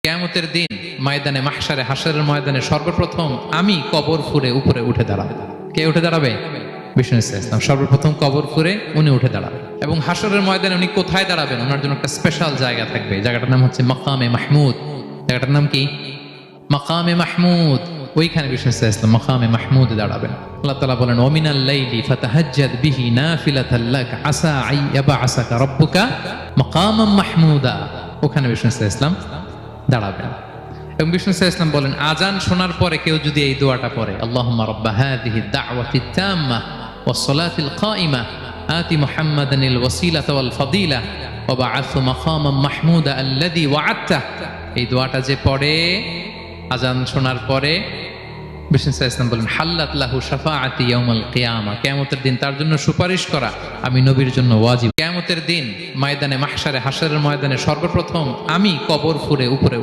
কিয়ামতের দিন ময়দানে মাহশারে হাশরের ময়দানে সর্বপ্রথম আমি কবর ফুরে উপরে উঠে দাঁড়াবো। কে উঠে দাঁড়াবে? বিষ্ণু ইসলাম সর্বপ্রথম কবর ফুরে উনি উঠে দাঁড়াবেন এবং হাশরের ময়দানে উনি কোথায় দাঁড়াবেন? ওনার জন্য একটা স্পেশাল জায়গা থাকবে। জায়গাটার নাম হচ্ছে মাকামে মাহমুদ। জায়গাটার নাম কি? মাকামে মাহমুদ। ওইখানে বিষ্ণু ইসলাম মাকামে মাহমুদে দাঁড়াবেন। আল্লাহ তাআলা বলেন ওমিনাল লাইলি ফাতাহাজ্জাদ বিহি নাফিলাতাল লাক আসা আইয়াবআসাকা রাব্বুকা মাকামান মাহমুদা। ওখানে বিষ্ণু ইসলাম দাঁড়াবেন এবং বিষ্ণু ইসলাম বলেন আজান শোনার পরে কেউ যদি এই দোয়াটা পড়ে আল্লাহুম্মা রাব্বা হাযিহিদ দাওয়াতিত তাম্মা ওয়াস সালাতিল কাইমা আতি মুহাম্মাদানিল ওয়াসিলাতা ওয়াল ফাদিলা ওয়া বা'আথহু মাকামান মাহমুদা আল্লাযী ওয়া'আদতা। এই দোয়াটা যে পড়ে আজান শোনার পরে বিষ্ণু ইসলাম বলেন হাল্লাত লাহু শাফাআতি ইয়াউমাল কিয়ামা। কিয়ামতের দিন তার জন্য সুপারিশ করা আমি নবীর জন্য ওয়াজিব। কিয়ামতের দিন ময়দানে মাহশারে হাশরের ময়দানে সর্বপ্রথম আমি কবর ফুরে উপরে